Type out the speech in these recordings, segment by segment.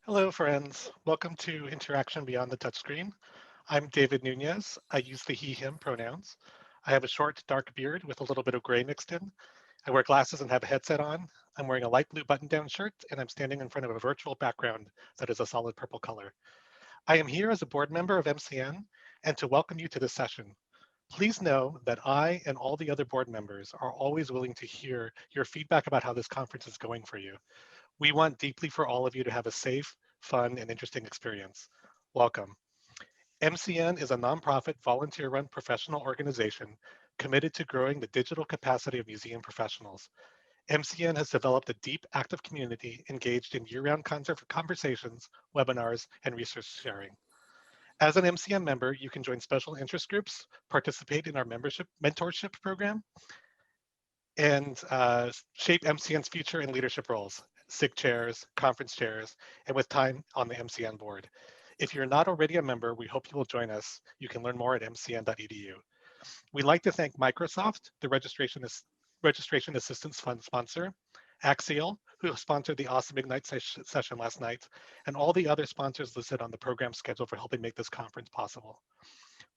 Hello, friends. Welcome to Interaction Beyond the Touchscreen. I'm David Nunez. I use the he, him pronouns. I have a short, dark beard with a little bit of gray mixed in. I wear glasses and have a headset on. I'm wearing a light blue button-down shirt, and I'm standing in front of a virtual background that is a solid purple color. I am here as a board member of MCN and to welcome you to this session. Please know that I and all the other board members are always willing to hear your feedback about how this conference is going for you. We want deeply for all of you to have a safe, fun, and interesting experience. Welcome. MCN is a nonprofit, volunteer-run professional organization committed to growing the digital capacity of museum professionals. MCN has developed a deep, active community engaged in year-round conversations, webinars, and research sharing. As an MCN member, you can join special interest groups, participate in our membership mentorship program, and shape MCN's future and leadership roles, SIG chairs, conference chairs, and with time on the MCN board. If you're not already a member, we hope you will join us. You can learn more at mcn.edu. We'd like to thank Microsoft, the Registration Assistance Fund sponsor, Axial, who sponsored the Awesome Ignite session last night, and all the other sponsors listed on the program schedule for helping make this conference possible.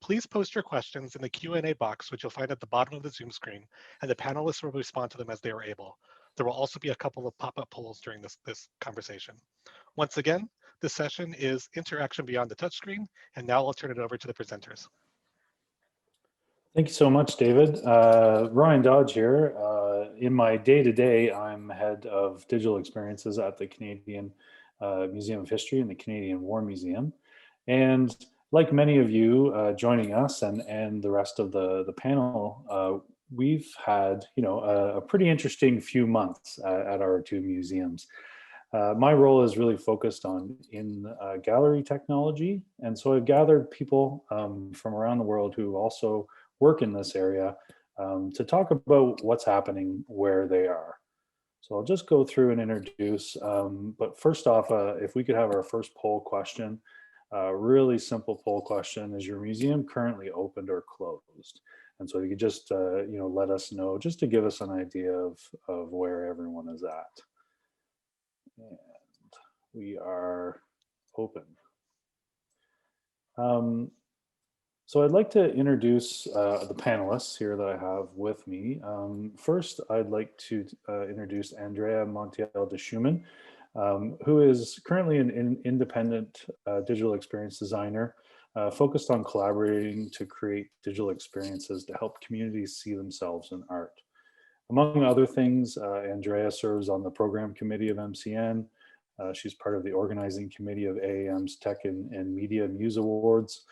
Please post your questions in the Q&A box, which you'll find at the bottom of the Zoom screen, and the panelists will respond to them as they are able. There will also be a couple of pop-up polls during this conversation. Once again, this session is Interaction Beyond the Touchscreen, and now I'll turn it over to the presenters. Thank you so much, David. Ryan Dodge here. In my day-to-day, I'm head of digital experiences at the Canadian Museum of History and the Canadian War Museum. And like many of you joining us and the rest of the panel, we've had a pretty interesting few months at our two museums. My role is really focused on in-gallery technology, and so I've gathered people from around the world who also work in this area to talk about what's happening where they are. So I'll just go through and introduce, but first off, if we could have our first poll question. Really simple poll question: is your museum currently opened or closed? And so you could just let us know, just to give us an idea of where everyone is at. And we are open. So I'd like to introduce the panelists here that I have with me. First, I'd like to introduce Andrea Montiel de Schumann, who is currently an independent digital experience designer focused on collaborating to create digital experiences to help communities see themselves in art. Among other things, Andrea serves on the program committee of MCN. She's part of the organizing committee of AAM's Tech and Media Muse Awards,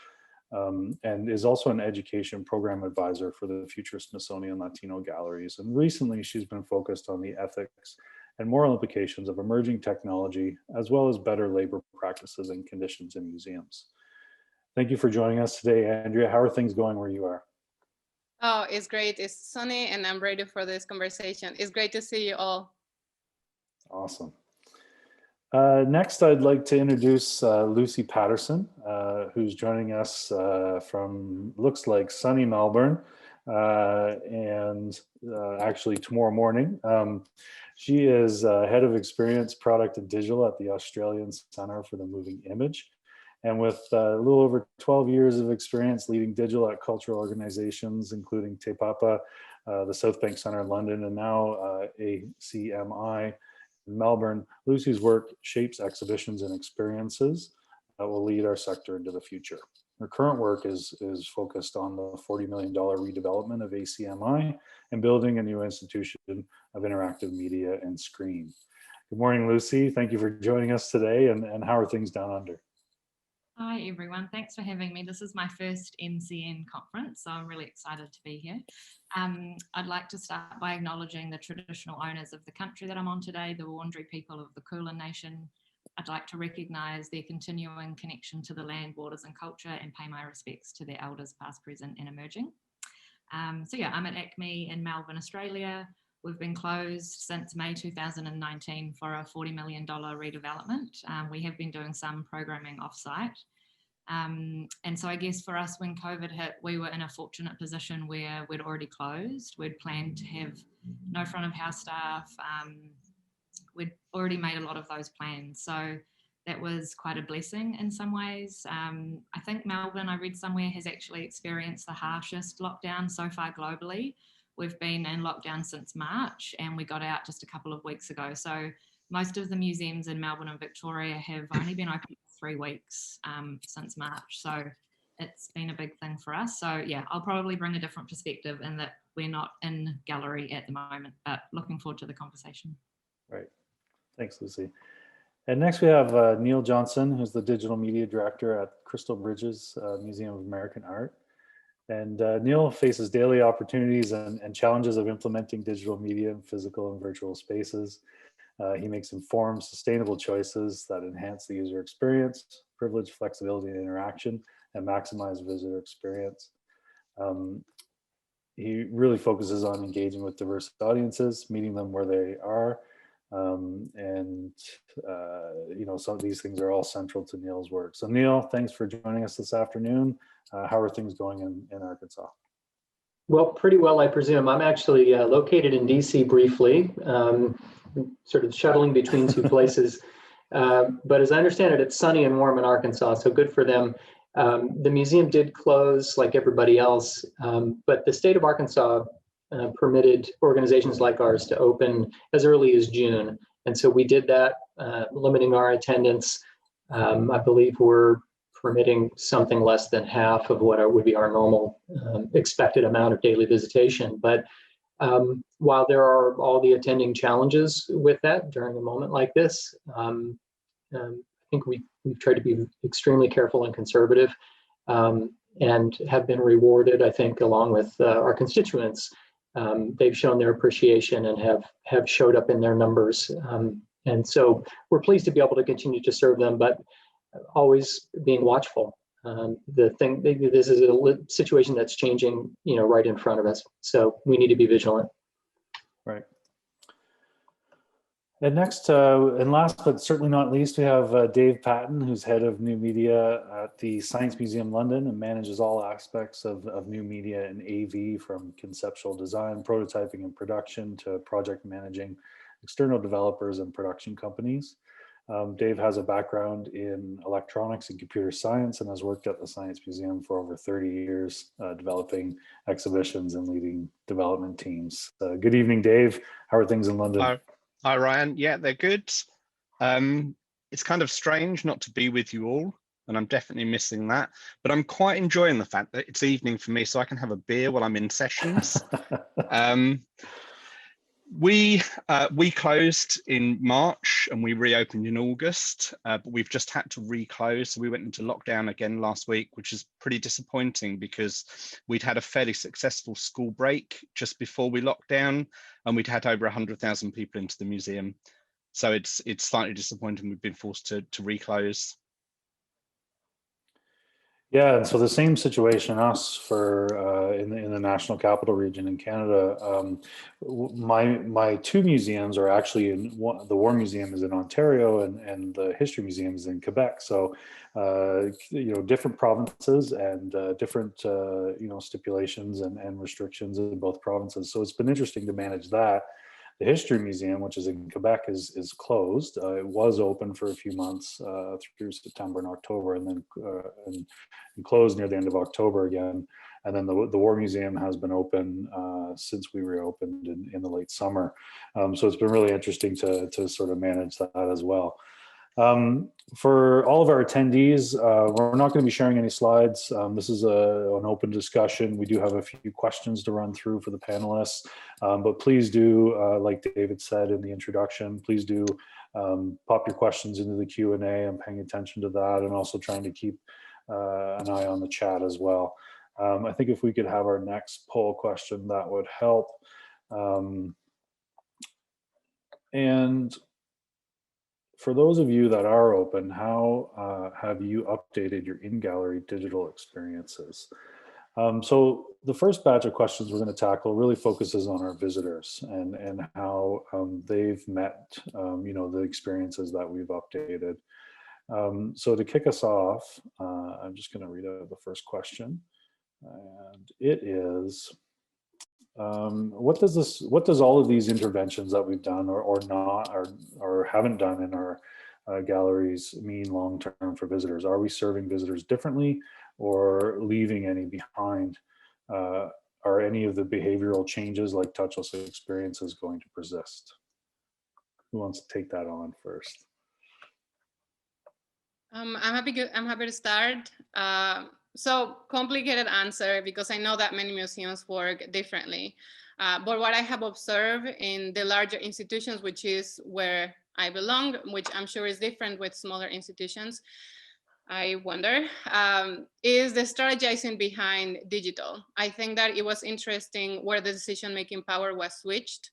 and is also an education program advisor for the Future Smithsonian Latino Galleries. And recently, she's been focused on the ethics and moral implications of emerging technology, as well as better labor practices and conditions in museums. Thank you for joining us today, Andrea. How are things going where you are? Oh, it's great. It's sunny and I'm ready for this conversation. It's great to see you all. Awesome. Next, I'd like to introduce Lucie Paterson, who's joining us from, looks like, sunny Melbourne, and actually tomorrow morning. She is Head of Experience, Product and Digital at the Australian Centre for the Moving Image. And with a little over 12 years of experience leading digital at cultural organizations, including Te Papa, the South Bank Centre in London, and now ACMI in Melbourne, Lucie's work shapes exhibitions and experiences that will lead our sector into the future. Her current work is focused on the $40 million redevelopment of ACMI and building a new institution of interactive media and screen. Good morning, Lucie. Thank you for joining us today. And how are things down under? Hi, everyone. Thanks for having me. This is my first MCN conference, so I'm really excited to be here. I'd like to start by acknowledging the traditional owners of the country that I'm on today, the Wurundjeri people of the Kulin Nation. I'd like to recognise their continuing connection to the land, waters and culture, and pay my respects to their elders past, present and emerging. So yeah, I'm at ACME in Melbourne, Australia. We've been closed since May 2019 for a $40 million redevelopment. We have been doing some programming offsite. And so I guess for us, when COVID hit, we were in a fortunate position where we'd already closed. We'd planned to have no front of house staff. We'd already made a lot of those plans. So that was quite a blessing in some ways. I think Melbourne, I read somewhere, has actually experienced the harshest lockdown so far globally. We've been in lockdown since March, and we got out just a couple of weeks ago. So most of the museums in Melbourne and Victoria have only been open for 3 weeks since March. So it's been a big thing for us. So yeah, I'll probably bring a different perspective in that we're not in gallery at the moment, but looking forward to the conversation. Right. Thanks, Lucie. And next we have Neal Johnson, who's the Digital Media Director at Crystal Bridges Museum of American Art. And Neal faces daily opportunities and challenges of implementing digital media in physical and virtual spaces. He makes informed, sustainable choices that enhance the user experience, privilege, flexibility, and interaction, and maximize visitor experience. He really focuses on engaging with diverse audiences, meeting them where they are, you know, some of these things are all central to Neal's work. So Neal, thanks for joining us this afternoon. How are things going in Arkansas? Well, pretty well, I presume. I'm actually located in DC briefly, sort of shuttling between two places. But as I understand it, it's sunny and warm in Arkansas, so good for them. The museum did close like everybody else, but the state of Arkansas permitted organizations like ours to open as early as June. And so we did that, limiting our attendance. I believe we're permitting something less than half of what would be our normal expected amount of daily visitation. But while there are all the attending challenges with that during a moment like this, I think we've tried to be extremely careful and conservative, and have been rewarded, I think, along with our constituents. They've shown their appreciation and have showed up in their numbers. And so we're pleased to be able to continue to serve them, but always being watchful. This is a situation that's changing, you know, right in front of us. So we need to be vigilant. Right. And next, and last but certainly not least, we have Dave Patton, who's head of new media at the Science Museum London and manages all aspects of new media and AV, from conceptual design, prototyping, and production to project managing external developers and production companies. Dave has a background in electronics and computer science and has worked at the Science Museum for over 30 years, developing exhibitions and leading development teams. Good evening, Dave. How are things in London? Hi, Ryan. Yeah, they're good. It's kind of strange not to be with you all, and I'm definitely missing that. But I'm quite enjoying the fact that it's evening for me, so I can have a beer while I'm in sessions. We closed in March and we reopened in August, but we've just had to reclose. So we went into lockdown again last week, which is pretty disappointing because we'd had a fairly successful school break just before we locked down, and we'd had over 100,000 people into the museum. So it's slightly disappointing we've been forced to reclose. Yeah, and so the same situation us for in the National Capital Region in Canada. My two museums are actually in the War Museum is in Ontario and the History Museum is in Quebec. So you know, different provinces and different you know, stipulations and restrictions in both provinces. So it's been interesting to manage that. The History Museum, which is in Quebec, is closed. It was open for a few months through September and October, and then and closed near the end of October again. And then the War Museum has been open since we reopened in the late summer. So it's been really interesting to sort of manage that as well. For all of our attendees, we're not going to be sharing any slides. This is an open discussion. We do have a few questions to run through for the panelists, but please do, like David said in the introduction, please do pop your questions into the Q&A. I'm paying attention to that, and also trying to keep an eye on the chat as well. I think if we could have our next poll question, that would help. And for those of you that are open, how have you updated your in-gallery digital experiences? So the first batch of questions we're going to tackle really focuses on our visitors and how they've met, you know, the experiences that we've updated. So to kick us off, I'm just going to read out the first question, and it is, what does all of these interventions that we've done or not or haven't done in our galleries mean long-term for visitors? Are we serving visitors differently or leaving any behind? Are any of the behavioral changes like touchless experiences going to persist? Who wants to take that on first? I'm happy to start. So complicated answer because I know that many museums work differently. But what I have observed in the larger institutions, which is where I belong, which I'm sure is different with smaller institutions, I wonder, is the strategizing behind digital. I think that it was interesting where the decision-making power was switched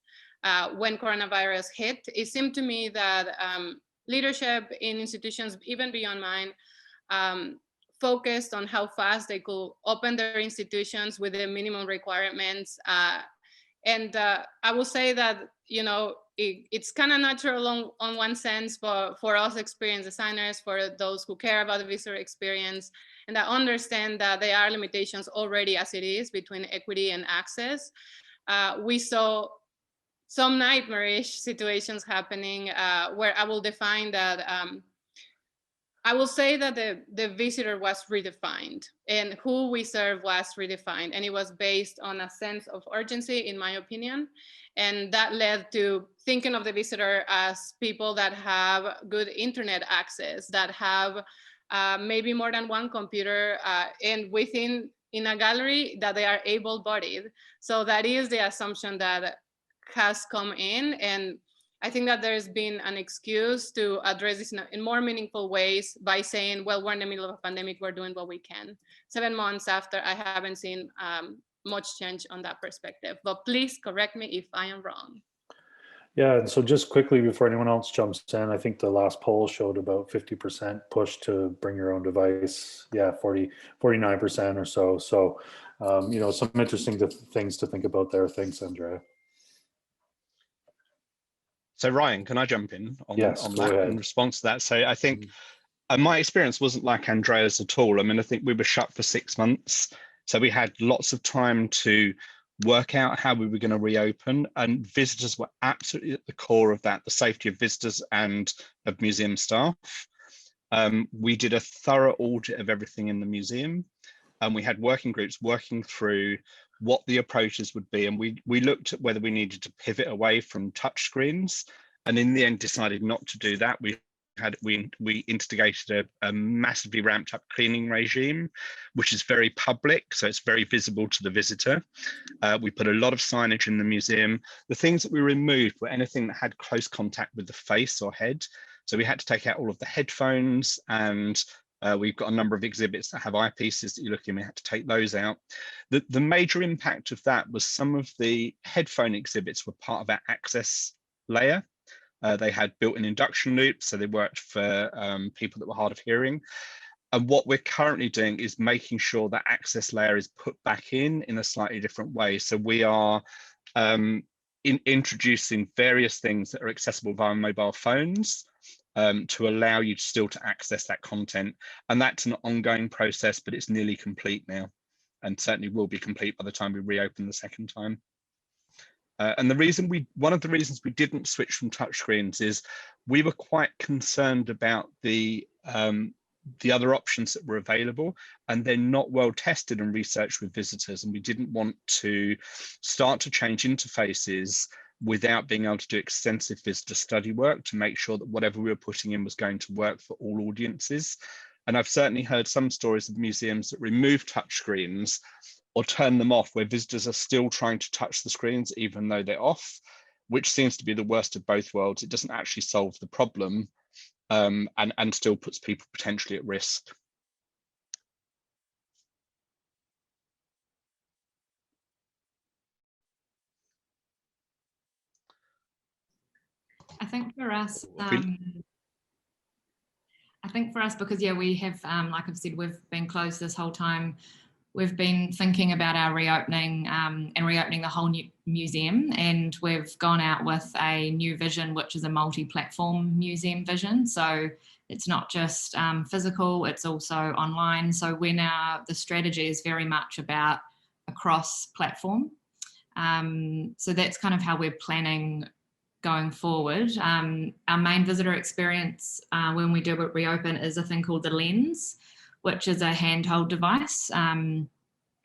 when coronavirus hit. It seemed to me that leadership in institutions, even beyond mine, focused on how fast they could open their institutions with the minimum requirements. And I will say that, it's kind of natural on one sense, but for us experience designers, for those who care about the visitor experience, and that understand that there are limitations already as it is between equity and access. We saw some nightmarish situations happening where I will define that I will say that the visitor was redefined and who we serve was redefined. And it was based on a sense of urgency, in my opinion. And that led to thinking of the visitor as people that have good internet access, that have maybe more than one computer, and within in a gallery that they are able-bodied. So that is the assumption that has come in. And I think that there's been an excuse to address this in more meaningful ways by saying, well, we're in the middle of a pandemic, we're doing what we can. 7 months after, I haven't seen much change on that perspective, but please correct me if I am wrong. Yeah, and so just quickly before anyone else jumps in, I think the last poll showed about 50% push to bring your own device. Yeah, 49% or so. So, some interesting things to think about there. Thanks, Andrea. So Ryan, can I jump in on that in response to that? So I think my experience wasn't like Andrea's at all. I mean, I think we were shut for 6 months. So we had lots of time to work out how we were going to reopen, and visitors were absolutely at the core of that, the safety of visitors and of museum staff. We did a thorough audit of everything in the museum, and we had working groups working through what the approaches would be. And we looked at whether we needed to pivot away from touch screens, and in the end decided not to do that. We instigated a massively ramped up cleaning regime, which is very public, so it's very visible to the visitor. We put a lot of signage in the museum. The things that we removed were anything that had close contact with the face or head. So we had to take out all of the headphones, and we've got a number of exhibits that have eyepieces that you're looking at. We had to take those out. The major impact of that was some of the headphone exhibits were part of our access layer. They had built-in induction loops, so they worked for people that were hard of hearing. And what we're currently doing is making sure that access layer is put back in a slightly different way. So we are introducing various things that are accessible via mobile phones to allow you still to access that content. And that's an ongoing process, but it's nearly complete now, and certainly will be complete by the time we reopen the second time. And one of the reasons we didn't switch from touchscreens is we were quite concerned about the other options that were available, and they're not well tested and researched with visitors. And we didn't want to start to change interfaces without being able to do extensive visitor study work to make sure that whatever we were putting in was going to work for all audiences. And I've certainly heard some stories of museums that remove touchscreens or turn them off, where visitors are still trying to touch the screens even though they're off, which seems to be the worst of both worlds. It doesn't actually solve the problem, and still puts people potentially at risk. I think for us, because we have, like I've said, we've been closed this whole time. We've been thinking about our reopening and reopening the whole new museum, and we've gone out with a new vision, which is a multi-platform museum vision. So it's not just physical, it's also online. So the strategy is very much about across platform. So that's kind of how we're planning going forward. Our main visitor experience when we do reopen is a thing called the Lens, which is a handheld device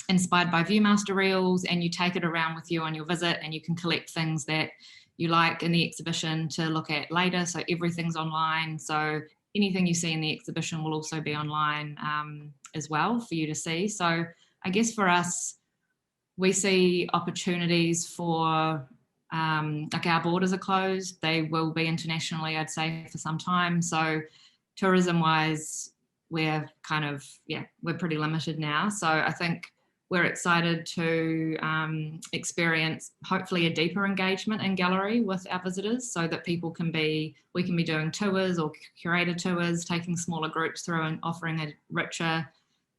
inspired by Viewmaster reels, and you take it around with you on your visit, and you can collect things that you like in the exhibition to look at later. So everything's online. So anything you see in the exhibition will also be online as well for you to see. So I guess for us, we see opportunities for, like our borders are closed. They will be internationally, I'd say, for some time. So tourism wise, we're kind of, we're pretty limited now. So I think we're excited to experience hopefully a deeper engagement in gallery with our visitors, so that we can be doing tours or curated tours, taking smaller groups through and offering a richer,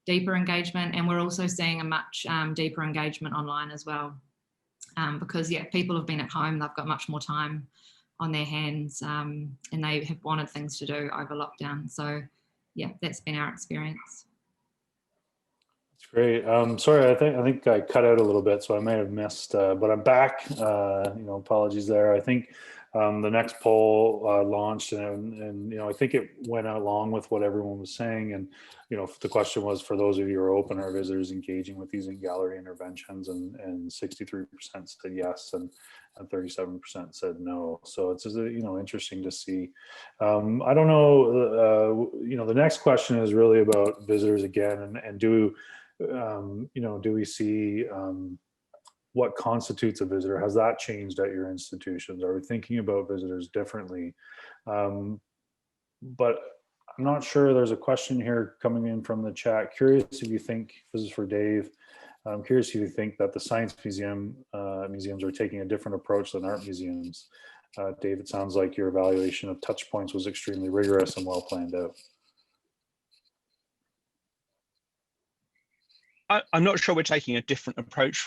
deeper engagement. And we're also seeing a much deeper engagement online as well, because people have been at home, they've got much more time on their hands, and they have wanted things to do over lockdown. So that's been our experience. That's great. Sorry, I think I cut out a little bit, so I may have missed, but I'm back. Apologies there. I think the next poll launched, and I think it went along with what everyone was saying. And the question was, for those of you who are open, are visitors engaging with these in-gallery interventions? And 63% said yes, and 37% said no. So it's interesting to see. I don't know. The next question is really about visitors again, and do we see what constitutes a visitor? Has that changed at your institutions? Are we thinking about visitors differently? But I'm not sure. There's a question here coming in from the chat. Curious if you think, this is for Dave, I'm curious if you think that the science museums are taking a different approach than art museums. Dave, it sounds like your evaluation of touch points was extremely rigorous and well planned out. I'm not sure we're taking a different approach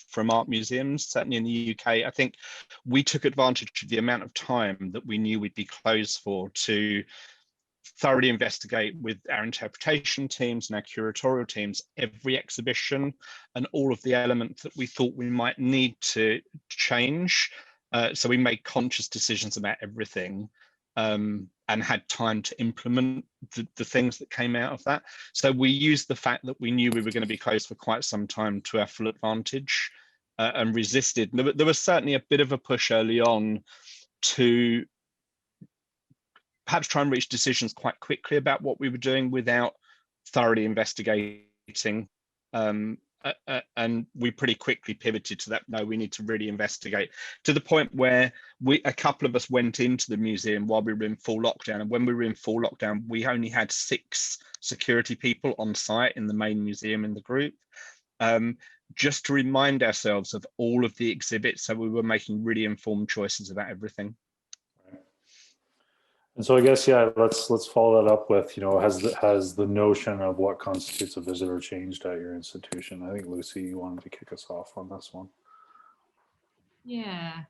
from art museums. Certainly in the UK, I think we took advantage of the amount of time that we knew we'd be closed for to thoroughly investigate with our interpretation teams and our curatorial teams every exhibition and all of the elements that we thought we might need to change. So we made conscious decisions about everything. And had time to implement the things that came out of that. So we used the fact that we knew we were going to be closed for quite some time to our full advantage, and resisted. There was certainly a bit of a push early on to perhaps try and reach decisions quite quickly about what we were doing without thoroughly investigating. And we pretty quickly pivoted to that. No, we need to really investigate, to the point where a couple of us went into the museum while we were in full lockdown. And when we were in full lockdown, we only had 6 security people on site in the main museum in the group, just to remind ourselves of all of the exhibits. So we were making really informed choices about everything. And so I guess, let's follow that up with, has the notion of what constitutes a visitor changed at your institution? I think, Lucie, you wanted to kick us off on this one. Yeah,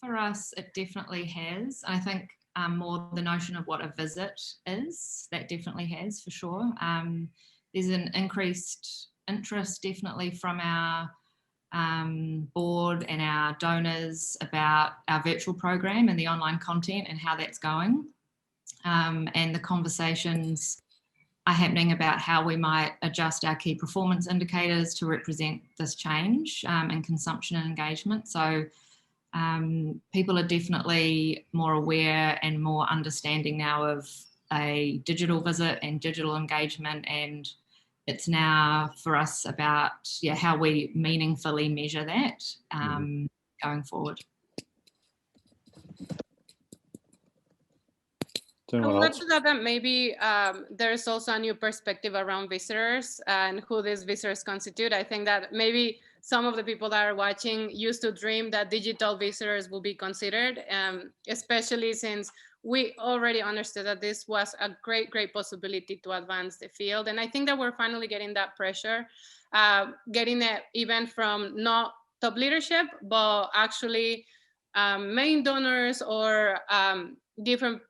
for us, it definitely has. I think more the notion of what a visit is, that definitely has, for sure. There's an increased interest definitely from our board and our donors about our virtual program and the online content and how that's going, and the conversations are happening about how we might adjust our key performance indicators to represent this change in consumption and engagement. So people are definitely more aware and more understanding now of a digital visit and digital engagement, and it's now for us about how we meaningfully measure that going forward. I would like to add that maybe there's also a new perspective around visitors and who these visitors constitute. I think that maybe some of the people that are watching used to dream that digital visitors will be considered, especially since we already understood that this was a great possibility to advance the field. And I think that we're finally getting that pressure, getting it even from not top leadership, but actually main donors or different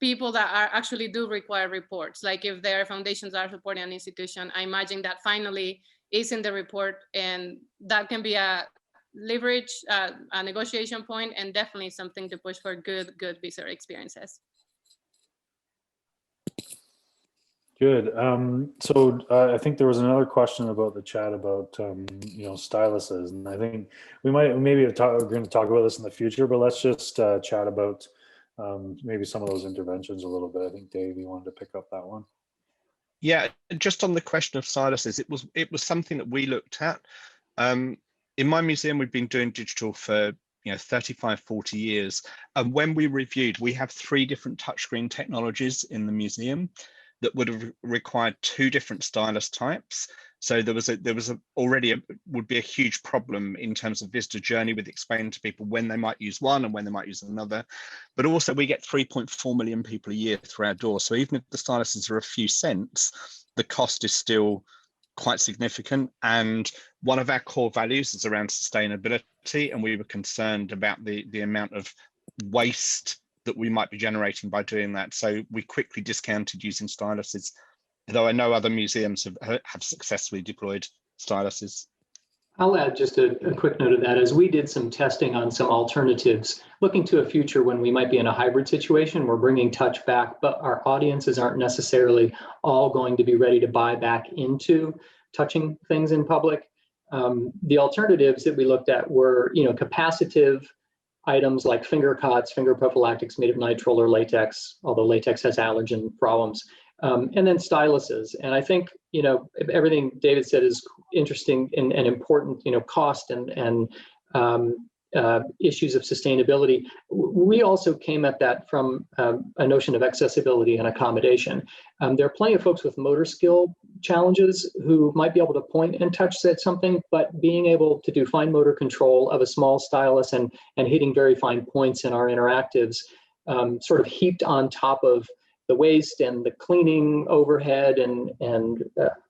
people that are actually do require reports. Like if their foundations are supporting an institution, I imagine that finally is in the report, and that can be a leverage, a negotiation point, and definitely something to push for good visitor experiences. Good. So I think there was another question about the chat about styluses, and I think we're going to talk about this in the future, but let's just chat about maybe some of those interventions a little bit. I think Dave, you wanted to pick up that one. Yeah, just on the question of styluses, it was something that we looked at. In my museum, we've been doing digital for 35, 40 years, and when we reviewed, we have 3 different touchscreen technologies in the museum that would have required 2 different stylus types. So there was already would be a huge problem in terms of visitor journey with explaining to people when they might use one and when they might use another. But also we get 3.4 million people a year through our door. So even if the styluses are a few cents, the cost is still quite significant. And one of our core values is around sustainability. And we were concerned about the amount of waste that we might be generating by doing that. So we quickly discounted using styluses, though I know other museums have successfully deployed styluses. I'll add just a quick note of that. As we did some testing on some alternatives, looking to a future when we might be in a hybrid situation, we're bringing touch back, but our audiences aren't necessarily all going to be ready to buy back into touching things in public. The alternatives that we looked at were, capacitive items like finger cots, finger prophylactics made of nitrile or latex, although latex has allergen problems, and then styluses. And I think, everything David said is interesting and important, cost and issues of sustainability. We also came at that from a notion of accessibility and accommodation. There are plenty of folks with motor skill challenges who might be able to point and touch at something, but being able to do fine motor control of a small stylus and hitting very fine points in our interactives sort of heaped on top of the waste and the cleaning overhead and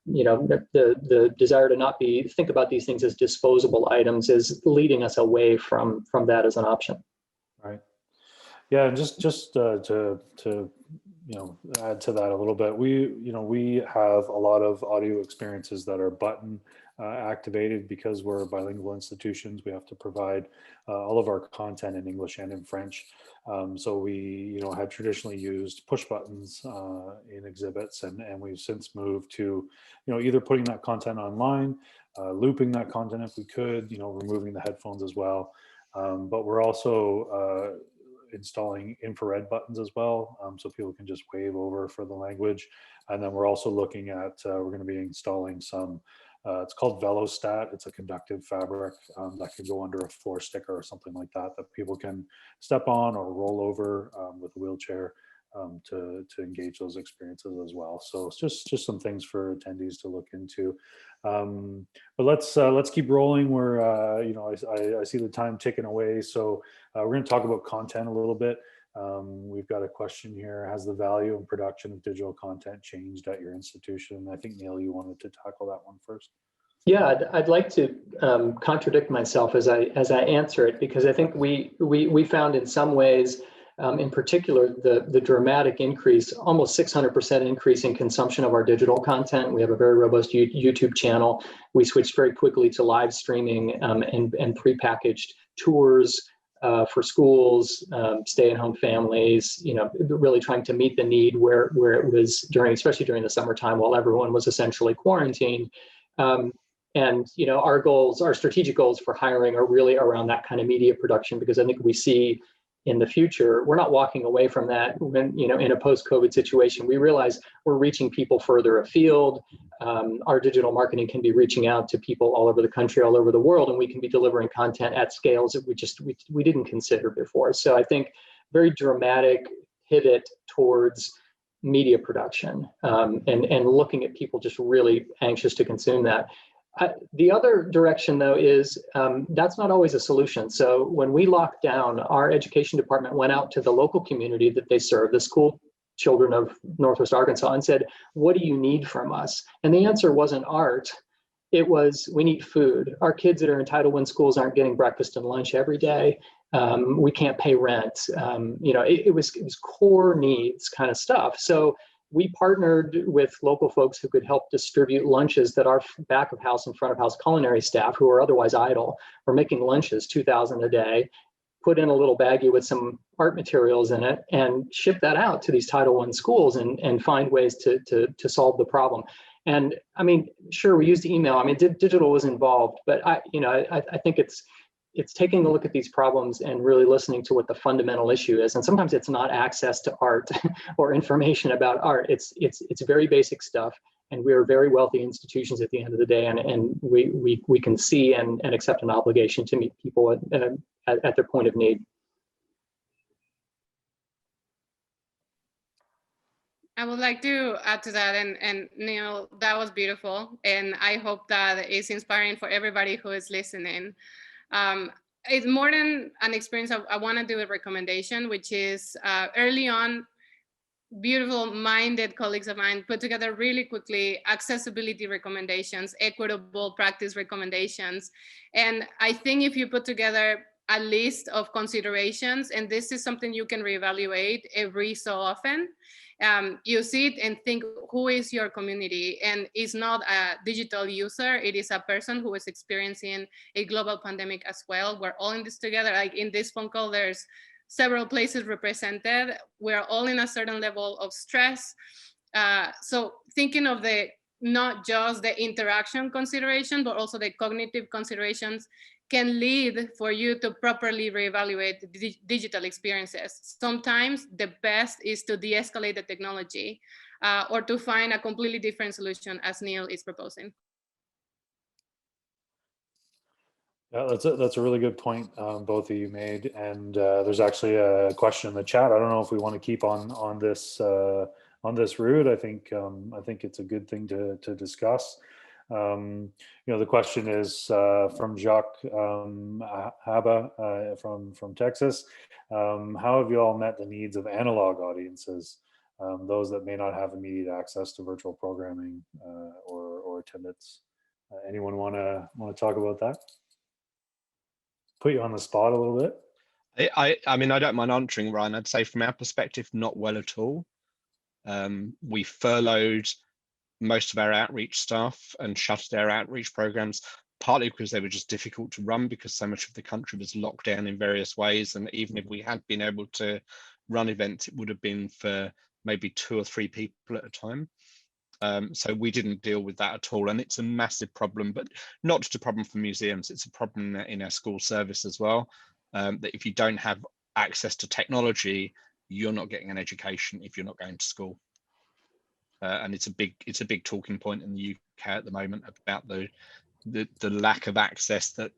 the desire to not think about these things as disposable items is leading us away from that as an option. Right. Yeah, and just to add to that a little bit, we have a lot of audio experiences that are button activated because we're bilingual institutions. We have to provide all of our content in English and in French. So we have traditionally used push buttons in exhibits, and we've since moved to either putting that content online, looping that content if we could, removing the headphones as well. But we're also installing infrared buttons as well, so people can just wave over for the language. And then we're also looking at, we're going to be installing some, it's called Velostat. It's a conductive fabric that could go under a floor sticker or something like that, that people can step on or roll over with a wheelchair to engage those experiences as well. So it's just some things for attendees to look into. But let's keep rolling. We're I see the time ticking away, so we're going to talk about content a little bit. We've got a question here: has the value and production of digital content changed at your institution? I think Neal, you wanted to tackle that one first. Yeah, I'd like to contradict myself as I answer it, because I think we found in some ways, in particular, the dramatic increase, almost 600% increase in consumption of our digital content. We have a very robust YouTube channel. We switched very quickly to live streaming and prepackaged tours for schools, stay-at-home families. Really trying to meet the need where it was especially during the summertime while everyone was essentially quarantined. And our strategic goals for hiring are really around that kind of media production, because I think we see in the future, we're not walking away from that. When, in a post-COVID situation, we realize we're reaching people further afield. Our digital marketing can be reaching out to people all over the country, all over the world, and we can be delivering content at scales that we didn't consider before. So I think very dramatic pivot towards media production and looking at people just really anxious to consume that. The other direction, though, is that's not always a solution. So when we locked down, our education department went out to the local community that they serve, the school children of Northwest Arkansas, and said, what do you need from us? And the answer wasn't art. It was, we need food. Our kids that are in Title I schools aren't getting breakfast and lunch every day. We can't pay rent. It was core needs kind of stuff. So we partnered with local folks who could help distribute lunches that our back of house and front of house culinary staff, who are otherwise idle, were making lunches, 2,000 a day, put in a little baggie with some art materials in it, and ship that out to these Title I schools and find ways to solve the problem. And I mean, sure, we used email. I mean, digital was involved, but I think it's taking a look at these problems and really listening to what the fundamental issue is. And sometimes it's not access to art or information about art. It's very basic stuff. And we are very wealthy institutions at the end of the day, and we can see and accept an obligation to meet people at their point of need. I would like to add to that, and Neal, that was beautiful, and I hope that is inspiring for everybody who is listening. It's more than an experience. I want to do a recommendation, which is early on, beautiful minded colleagues of mine put together really quickly accessibility recommendations, equitable practice recommendations. And I think if you put together a list of considerations, and this is something you can reevaluate every so often, you see it and think, who is your community? And it's not a digital user, it is a person who is experiencing a global pandemic as well. We're all in this together. Like in this phone call, there's several places represented. We're all in a certain level of stress. So thinking of not just the interaction consideration, but also the cognitive considerations can lead for you to properly reevaluate the digital experiences. Sometimes the best is to de-escalate the technology or to find a completely different solution, as Neal is proposing. Yeah, that's a really good point both of you made, and there's actually a question in the chat. I don't know if we want to keep on this route. I think it's a good thing to discuss. The question is from Jacques Haba from Texas. How have you all met the needs of analog audiences, those that may not have immediate access to virtual programming or attendance? Anyone want to talk about that? Put you on the spot a little bit. I mean, I don't mind answering, Ryan. I'd say from our perspective, not well at all. We furloughed most of our outreach staff and shuttered our outreach programs, partly because they were just difficult to run because so much of the country was locked down in various ways. And even if we had been able to run events, it would have been for maybe 2 or 3 people at a time. So we didn't deal with that at all. And it's a massive problem, but not just a problem for museums, it's a problem in our school service as well. That if you don't have access to technology, you're not getting an education if you're not going to school. And it's a big talking point in the UK at the moment about the lack of access that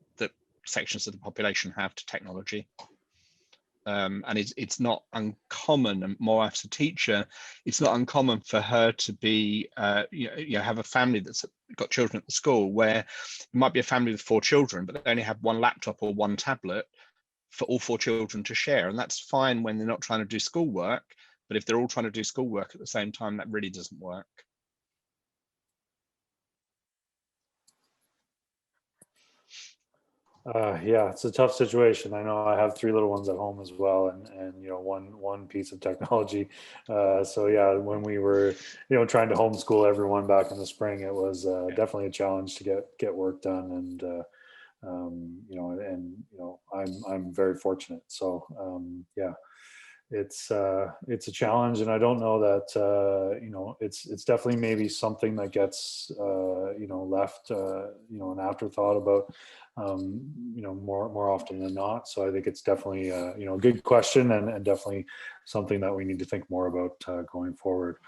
sections of the population have to technology. And it's not uncommon, and more as a teacher, it's not uncommon for her to be have a family that's got children at the school where it might be a family with 4 children, but they only have 1 laptop or 1 tablet for all 4 children to share. And that's fine when they're not trying to do schoolwork, but if they're all trying to do schoolwork at the same time, that really doesn't work. Yeah, it's a tough situation. I know I have 3 little ones at home as well, and one piece of technology. So yeah, when we were trying to homeschool everyone back in the spring, it was definitely a challenge to get work done, and I'm very fortunate. So yeah, it's a challenge, and I don't know that it's definitely maybe something that gets left an afterthought about more often than not. So I think it's definitely a good question, and definitely something that we need to think more about going forward.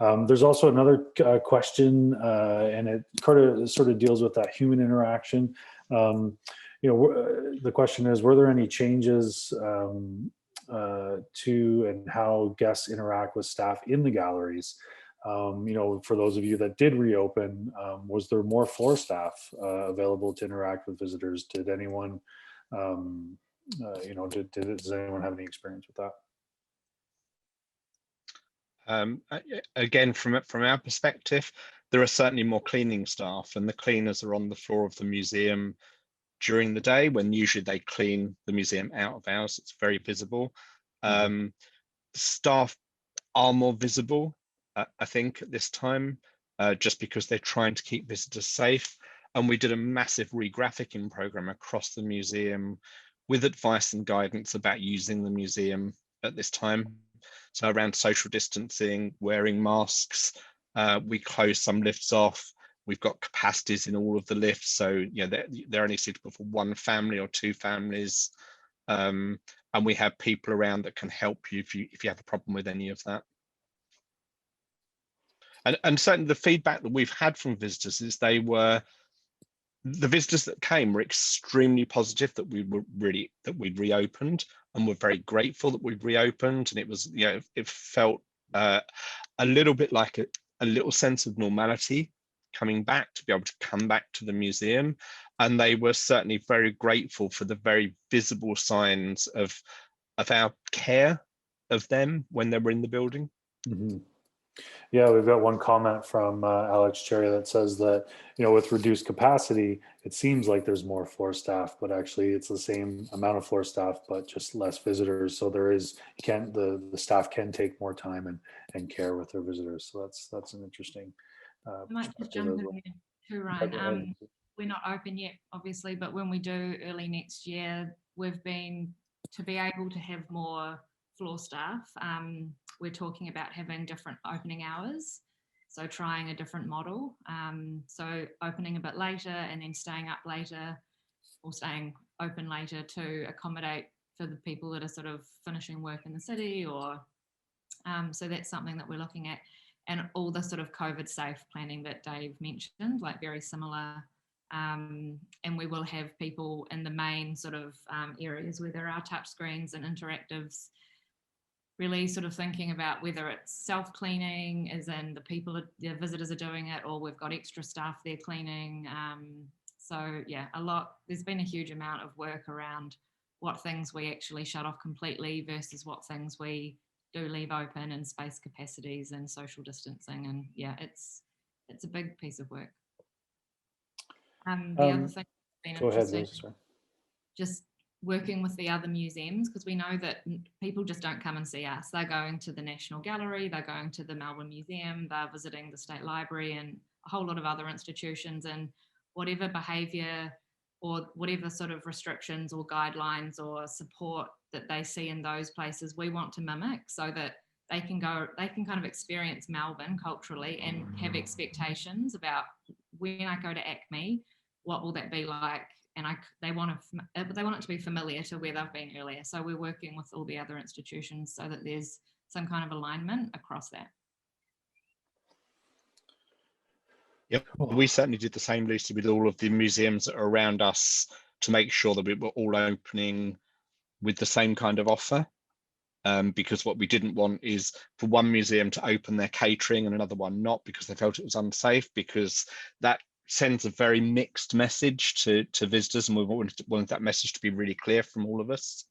There's also another question, and it sort of deals with that human interaction. The question is, were there any changes to and how guests interact with staff in the galleries? For those of you that did reopen, was there more floor staff available to interact with visitors? Did anyone, does anyone have any experience with that? Again, from our perspective, there are certainly more cleaning staff, and the cleaners are on the floor of the museum during the day when usually they clean the museum out of hours. It's very visible. Staff are more visible I think, at this time, just because they're trying to keep visitors safe. And we did a massive regraphicing program across the museum with advice and guidance about using the museum at this time. So around social distancing, wearing masks, we closed some lifts off. We've got capacities in all of the lifts, so you know they're only suitable for one family or two families, and we have people around that can help you if you have a problem with any of that. And certainly the feedback that we've had from visitors is the visitors that came were extremely positive that we'd reopened, and we're very grateful that we'd reopened. And it was, you know, it felt a little bit like a little sense of normality coming back, to be able to come back to the museum. And they were certainly very grateful for the very visible signs of our care of them when they were in the building. Mm-hmm. Yeah, we've got one comment from Alex Cherry that says that, you know, with reduced capacity, it seems like there's more floor staff, but actually it's the same amount of floor staff, but just less visitors. So there is, the staff can take more time and care with their visitors. So that's an interesting I might just perspective jump as in well. there too, Ryan. We're not open yet, obviously, but when we do early next year, we've been, to be able to have more floor staff, we're talking about having different opening hours. So trying a different model. So opening a bit later and then staying up later, or staying open later to accommodate for the people that are sort of finishing work in the city, or so that's something that we're looking at. And all the sort of COVID safe planning that Dave mentioned, like very similar. And we will have people in the main sort of areas where there are touch screens and interactives, really sort of thinking about whether it's self-cleaning, as in the visitors are doing it, or we've got extra staff there cleaning. So yeah, there's been a huge amount of work around what things we actually shut off completely versus what things we do leave open, and space capacities and social distancing. And yeah, it's a big piece of work. The other thing that's been interesting, just working with the other museums, because we know that people just don't come and see us. They're going to the National Gallery, they're going to the Melbourne Museum, they're visiting the State Library and a whole lot of other institutions, and whatever behaviour or whatever sort of restrictions or guidelines or support that they see in those places, we want to mimic, so that they can kind of experience Melbourne culturally and have expectations about, when I go to ACME, what will that be like? And they want it to be familiar to where they've been earlier. So we're working with all the other institutions so that there's some kind of alignment across that. Yep, we certainly did the same, Lucy, with all of the museums that are around us, to make sure that we were all opening with the same kind of offer. Because what we didn't want is for one museum to open their catering and another one not, because they felt it was unsafe, because that sends a very mixed message to visitors, and we wanted that message to be really clear from all of us.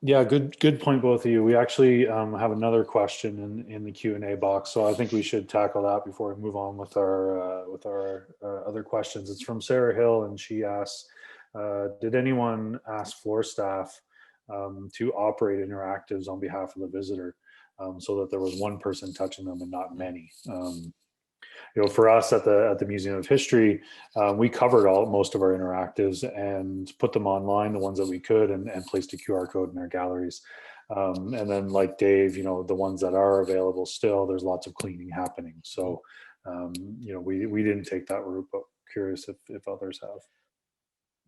Yeah, good point, both of you. We actually have another question in the Q&A box, so I think we should tackle that before we move on with our other questions. It's from Sarah Hill, and she asks, did anyone ask floor staff to operate interactives on behalf of the visitor, so that there was one person touching them and not many? You know, for us at the Museum of History, we covered most of our interactives and put them online, the ones that we could, and placed a QR code in our galleries. And then, like Dave, you know, the ones that are available still, there's lots of cleaning happening. So, you know, we didn't take that route, but curious if others have.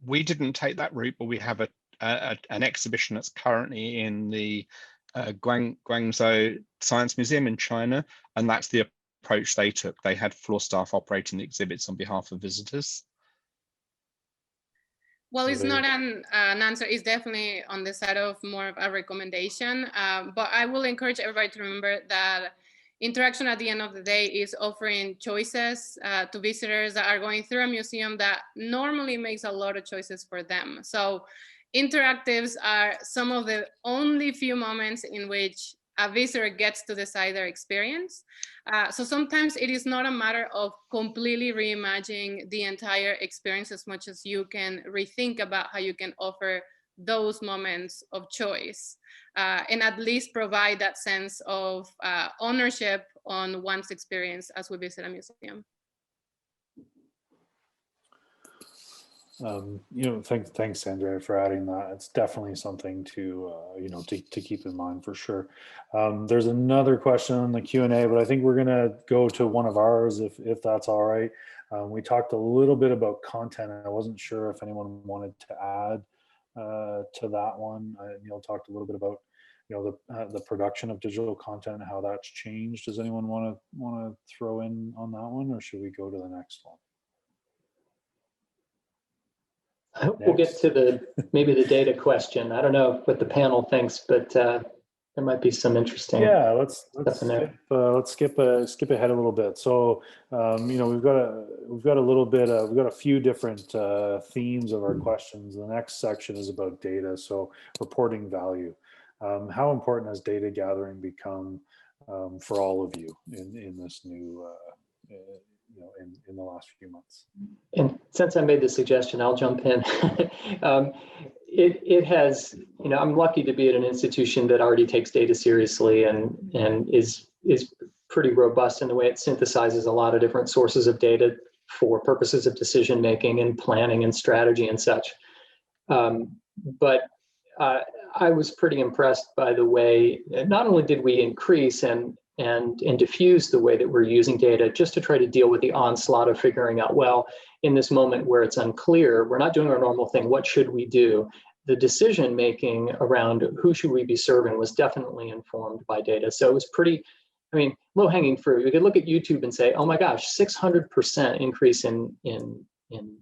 We didn't take that route, but we have an exhibition that's currently in the Guangzhou Science Museum in China, and that's the approach they took. They had floor staff operating the exhibits on behalf of visitors. Well, it's not an answer. It's definitely on the side of more of a recommendation. But I will encourage everybody to remember that interaction at the end of the day is offering choices to visitors that are going through a museum that normally makes a lot of choices for them. So interactives are some of the only few moments in which a visitor gets to decide their experience. So sometimes it is not a matter of completely reimagining the entire experience as much as you can rethink about how you can offer those moments of choice. and at least provide that sense of ownership on one's experience as we visit a museum. Thanks, Andrea, for adding that. It's definitely something to to keep in mind for sure. There's another question on the Q&A, but I think we're gonna go to one of ours if that's all right. We talked a little bit about content, and I wasn't sure if anyone wanted to add to that one. Neal talked a little bit about the production of digital content and how that's changed. Does anyone want to throw in on that one, or should we go to the next one? I hope we'll get to maybe the data question. I don't know what the panel thinks, but there might be some interesting. Yeah, let's skip ahead a little bit. So we've got a few different themes of our questions. The next section is about data. So reporting value. How important has data gathering become for all of you in this new in the last few months? And since I made the suggestion, I'll jump in. It has, I'm lucky to be at an institution that already takes data seriously and is pretty robust in the way it synthesizes a lot of different sources of data for purposes of decision making and planning and strategy and such. But I was pretty impressed by the way, not only did we increase and diffuse the way that we're using data just to try to deal with the onslaught of figuring out, well, in this moment where it's unclear, we're not doing our normal thing, what should we do? The decision making around who should we be serving was definitely informed by data. So it was pretty, low hanging fruit. You could look at YouTube and say, oh my gosh, 600% increase in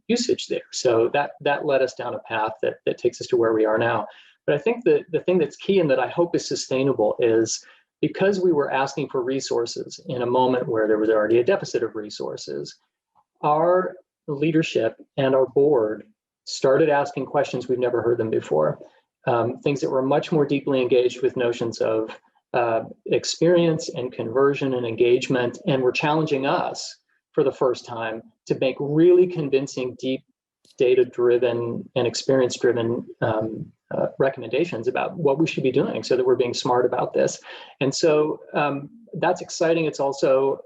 usage there. So that led us down a path that takes us to where we are now. But I think that the thing that's key and that I hope is sustainable is because we were asking for resources in a moment where there was already a deficit of resources, our leadership and our board started asking questions we've never heard them before. Things that were much more deeply engaged with notions of experience and conversion and engagement, and were challenging us for the first time to make really convincing, deep, data-driven and experience-driven recommendations about what we should be doing so that we're being smart about this. And so that's exciting. It's also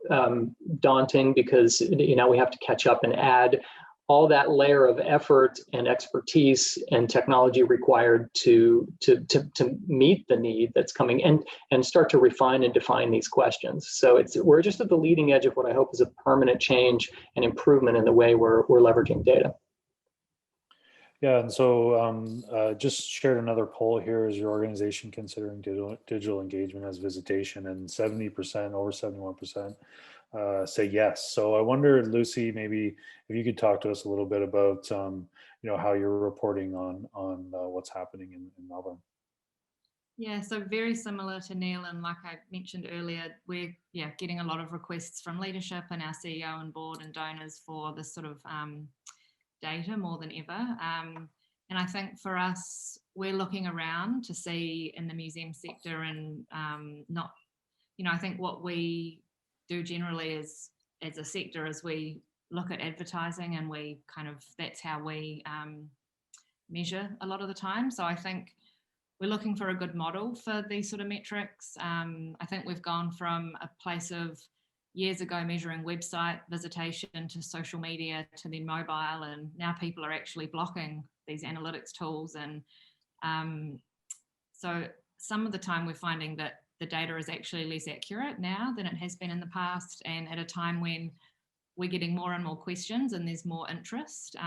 daunting because now we have to catch up and add all that layer of effort and expertise and technology required to meet the need that's coming and start to refine and define these questions. So we're just at the leading edge of what I hope is a permanent change and improvement in the way we're leveraging data. Yeah, and so just shared another poll here. Is your organization considering digital engagement as visitation? And 70%, over 71%, say yes. So I wonder, Lucie, maybe if you could talk to us a little bit about how you're reporting on what's happening in Melbourne. Yeah, so very similar to Neal, and like I mentioned earlier, we're getting a lot of requests from leadership and our CEO and board and donors for this sort of data more than ever. And I think for us, we're looking around to see in the museum sector and I think what we do generally is as a sector is we look at advertising and we that's how we measure a lot of the time. So I think we're looking for a good model for these sort of metrics. I think we've gone from a place of years ago measuring website visitation to social media to then mobile, and now people are actually blocking these analytics tools. And so some of the time we're finding that the data is actually less accurate now than it has been in the past, and at a time when we're getting more and more questions and there's more interest.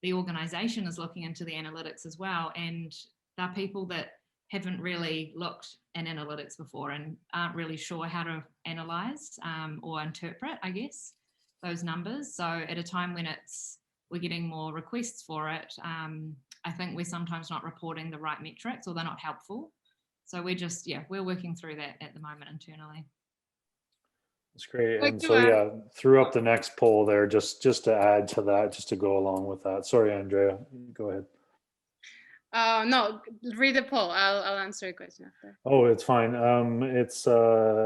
The organisation is looking into the analytics as well, and there are people that haven't really looked at analytics before and aren't really sure how to analyse or interpret, I guess, those numbers. So at a time when we're getting more requests for it, I think we're sometimes not reporting the right metrics or they're not helpful. So we're working through that at the moment internally. That's great. And so threw up the next poll there just to add to that, just to go along with that. Sorry, Andrea, go ahead. No, read the poll. I'll answer your question after. Oh, it's fine. It's how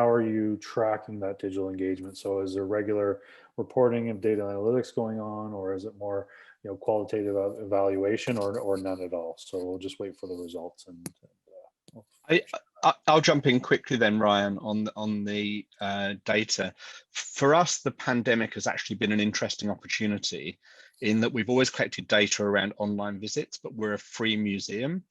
are you tracking that digital engagement? So is there regular reporting of data analytics going on, or is it more qualitative evaluation or none at all. So we'll just wait for the results. I'll jump in quickly then, Ryan, on the data. For us, the pandemic has actually been an interesting opportunity in that we've always collected data around online visits, but we're a free museum.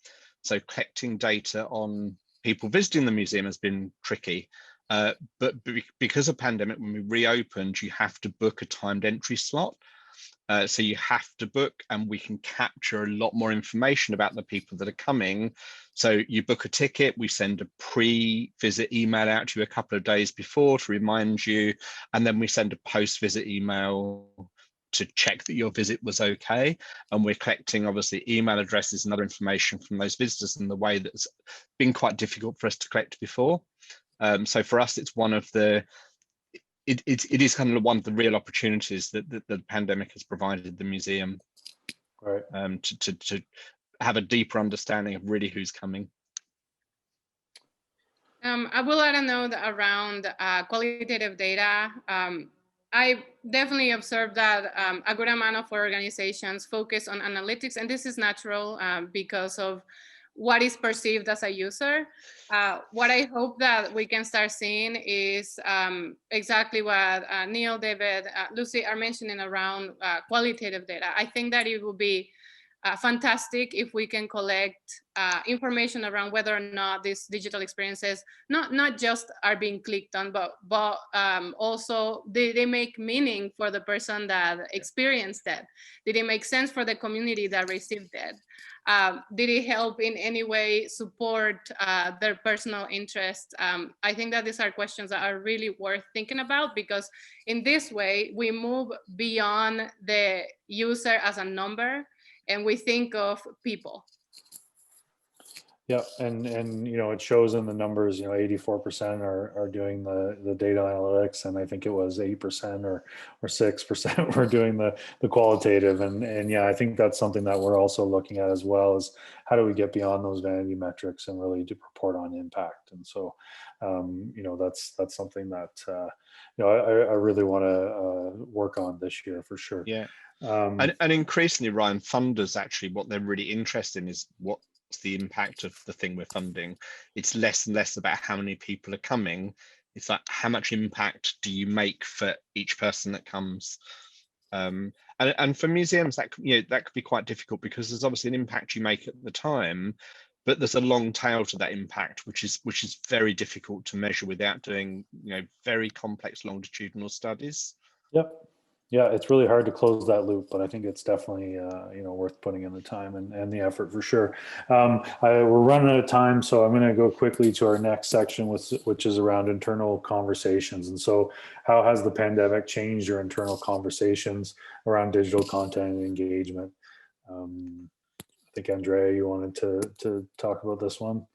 So collecting data on people visiting the museum has been tricky. But because of pandemic, when we reopened, you have to book a timed entry slot. So you have to book, and we can capture a lot more information about the people that are coming. So you book a ticket, we send a pre-visit email out to you a couple of days before to remind you, and then we send a post-visit email to check that your visit was okay. And we're collecting obviously email addresses and other information from those visitors in the way that's been quite difficult for us to collect before. So for us, it's one of the it is kind of one of the real opportunities that the pandemic has provided the museum, right? To have a deeper understanding of really who's coming. I will add a note around qualitative data. I definitely observed that a good amount of organizations focus on analytics, and this is natural because of what is perceived as a user. What I hope that we can start seeing is exactly what Neal, David, Lucie are mentioning around qualitative data. I think that it will be fantastic if we can collect information around whether or not these digital experiences not just are being clicked on, but also they make meaning for the person that experienced it. Did it make sense for the community that received it? Did it help in any way support their personal interests? I think that these are questions that are really worth thinking about, because in this way, we move beyond the user as a number and we think of people. Yeah, and it shows in the numbers, 84% are doing the data analytics, and I think it was 8% or 6% were doing the qualitative, and yeah, I think that's something that we're also looking at as well, is how do we get beyond those vanity metrics and really to report on impact. And so that's something that I really want to work on this year for sure. Yeah. And increasingly, Ryan, funders actually, what they're really interested in is what's the impact of the thing we're funding. It's less and less about how many people are coming. It's like, how much impact do you make for each person that comes? And for museums, that could be quite difficult, because there's obviously an impact you make at the time, but there's a long tail to that impact, which is very difficult to measure without doing very complex longitudinal studies. Yep. Yeah, it's really hard to close that loop, but I think it's definitely worth putting in the time and the effort for sure. We're running out of time, so I'm going to go quickly to our next section, which is around internal conversations. And so, how has the pandemic changed your internal conversations around digital content and engagement? I think Andrea, you wanted to talk about this one.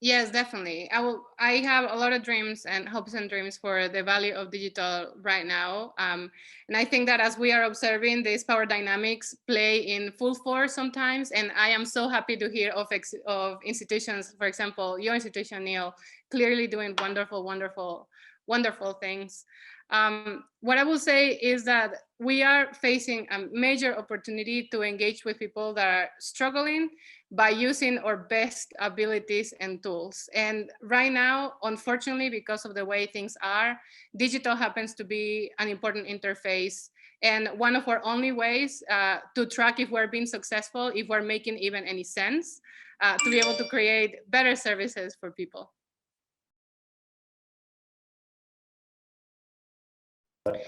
Yes, definitely. I have a lot of dreams and hopes and dreams for the value of digital right now. And I think that as we are observing, these power dynamics play in full force sometimes. And I am so happy to hear of institutions, for example, your institution, Neal, clearly doing wonderful, wonderful, wonderful things. What I will say is that we are facing a major opportunity to engage with people that are struggling by using our best abilities and tools. And right now, unfortunately, because of the way things are, digital happens to be an important interface. And one of our only ways to track if we're being successful, if we're making even any sense, to be able to create better services for people.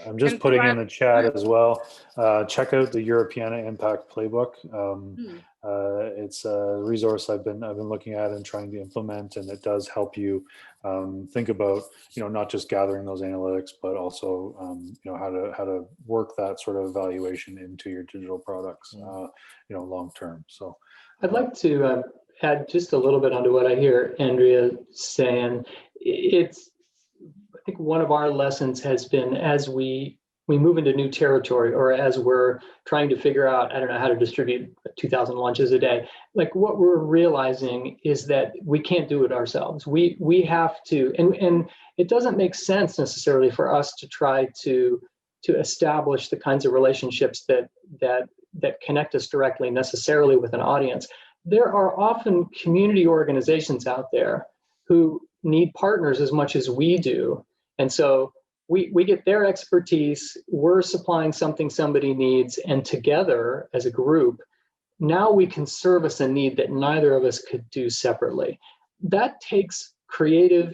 I'm just putting in the chat as well. Check out the Europeana Impact Playbook. It's a resource I've been looking at and trying to implement, and it does help you think about not just gathering those analytics, but also how to work that sort of evaluation into your digital products long term. So I'd like to add just a little bit onto what I hear Andrea saying. I think one of our lessons has been, as we move into new territory, or as we're trying to figure out, I don't know, how to distribute 2,000 lunches a day, like what we're realizing is that we can't do it ourselves. We have to, and it doesn't make sense necessarily for us to try to to establish the kinds of relationships that connect us directly necessarily with an audience. There are often community organizations out there who need partners as much as we do. And so we get their expertise, we're supplying something somebody needs, and together as a group, now we can service a need that neither of us could do separately. That takes creative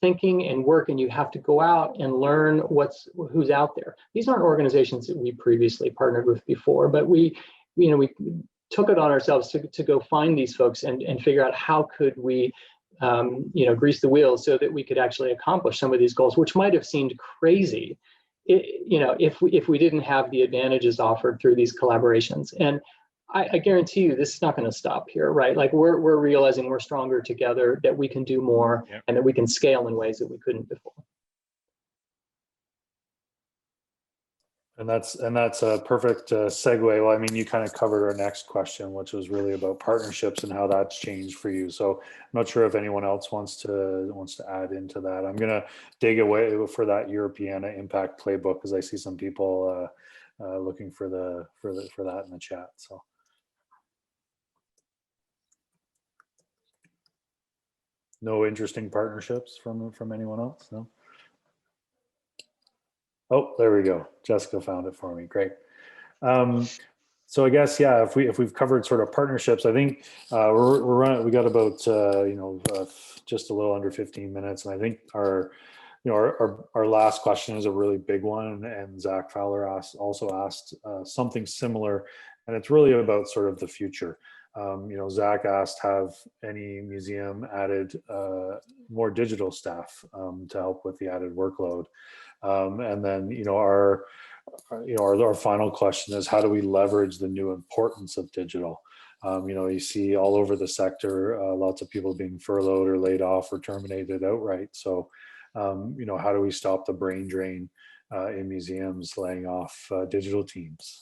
thinking and work, and you have to go out and learn who's out there. These aren't organizations that we previously partnered with before, but we took it on ourselves to go find these folks and figure out how could we grease the wheels so that we could actually accomplish some of these goals, which might have seemed crazy, if we didn't have the advantages offered through these collaborations. And I guarantee you, this is not going to stop here, right? Like we're realizing we're stronger together, that we can do more, and that we can scale in ways that we couldn't before. And that's a perfect segue. Well, I mean, you kind of covered our next question, which was really about partnerships and how that's changed for you. So I'm not sure if anyone else wants to add into that. I'm going to dig away for that Europeana impact playbook, because I see some people looking for that in the chat. So. No interesting partnerships from anyone else? No. Oh, there we go. Jessica found it for me. Great. So I guess, yeah, if we've covered sort of partnerships, I think we got about just a little under 15 minutes, and I think our last question is a really big one, and Zach Fowler also asked something similar, and it's really about sort of the future. Zach asked, have any museum added more digital staff to help with the added workload? And then, our final question is, how do we leverage the new importance of digital? You see all over the sector, lots of people being furloughed or laid off or terminated outright. So, how do we stop the brain drain in museums laying off digital teams?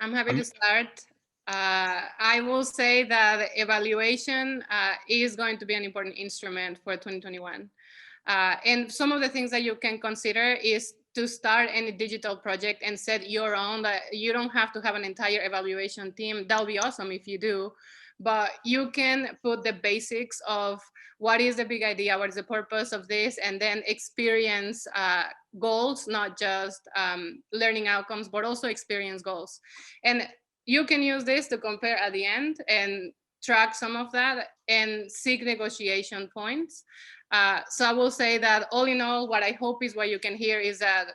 I'm happy to start. I will say that evaluation is going to be an important instrument for 2021. And some of the things that you can consider is to start any digital project and set your own. You don't have to have an entire evaluation team. That'll be awesome if you do. But you can put the basics of what is the big idea, what is the purpose of this, and then experience goals, not just learning outcomes, but also experience goals. And you can use this to compare at the end and track some of that and seek negotiation points. So I will say that all in all, what I hope is what you can hear is that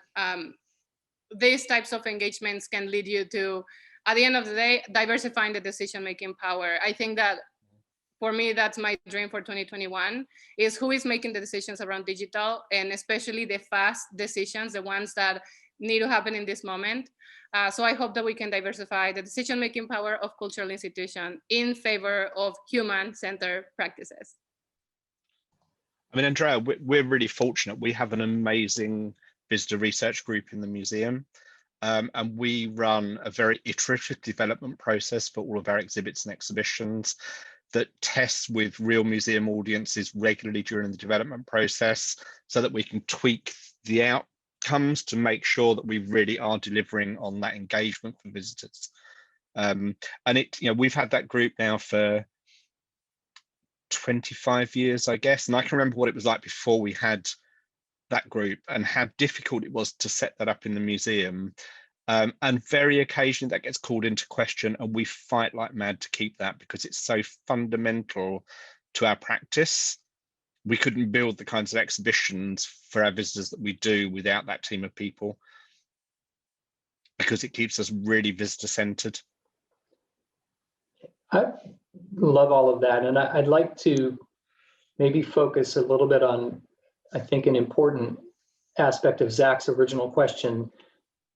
these types of engagements can lead you to, at the end of the day, diversifying the decision-making power. I think that for me, that's my dream for 2021, is who is making the decisions around digital, and especially the fast decisions, the ones that need to happen in this moment. So I hope that we can diversify the decision-making power of cultural institutions in favor of human-centered practices. I mean, Andrea, we're really fortunate. We have an amazing visitor research group in the museum. And we run a very iterative development process for all of our exhibits and exhibitions that tests with real museum audiences regularly during the development process, so that we can tweak the outcomes to make sure that we really are delivering on that engagement for visitors. And we've had that group now for 25 years, I guess. And I can remember what it was like before we had that group and how difficult it was to set that up in the museum. And very occasionally that gets called into question, and we fight like mad to keep that, because it's so fundamental to our practice. We couldn't build the kinds of exhibitions for our visitors that we do without that team of people, because it keeps us really visitor-centered. I love all of that. And I'd like to maybe focus a little bit on, I think, an important aspect of Zach's original question.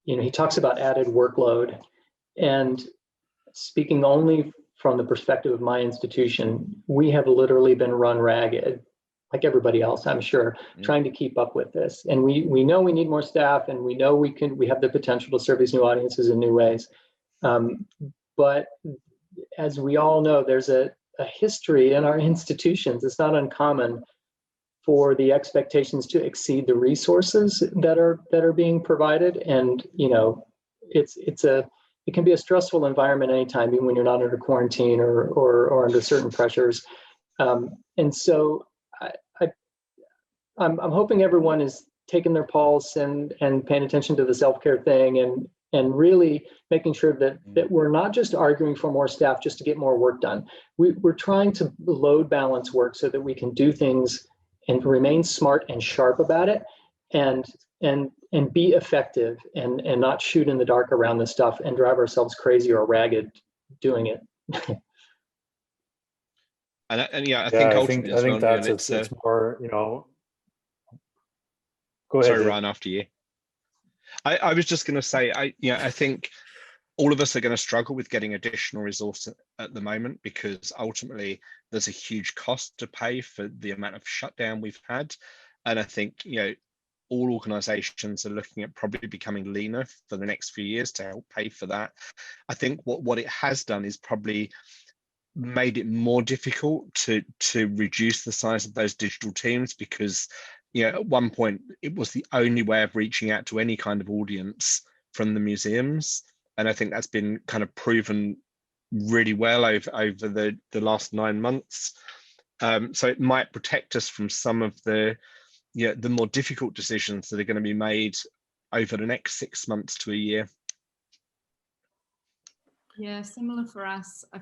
He talks about added workload, and speaking only from the perspective of my institution, we have literally been run ragged, like everybody else, I'm sure, trying to keep up with this. And we know we need more staff, and we know we have the potential to serve these new audiences in new ways. But as we all know, there's a history in our institutions, it's not uncommon, for the expectations to exceed the resources that are being provided. And it can be a stressful environment anytime, even when you're not under quarantine or under certain pressures. And so I'm hoping everyone is taking their pulse and paying attention to the self-care thing and really making sure that we're not just arguing for more staff just to get more work done. We're trying to load balance work so that we can do things and remain smart and sharp about it and be effective and not shoot in the dark around this stuff and drive ourselves crazy or ragged doing it. And yeah, I think that's it's more, go ahead. Sorry, Ryan, after you. I was just going to say, I think all of us are going to struggle with getting additional resource at the moment, because ultimately there's a huge cost to pay for the amount of shutdown we've had. And I think, all organizations are looking at probably becoming leaner for the next few years to help pay for that. I think what it has done is probably made it more difficult to reduce the size of those digital teams, because at one point it was the only way of reaching out to any kind of audience from the museums, and I think that's been kind of proven really well over the last 9 months. So it might protect us from some of the more difficult decisions that are going to be made over the next 6 months to a year. Yeah, similar for us. I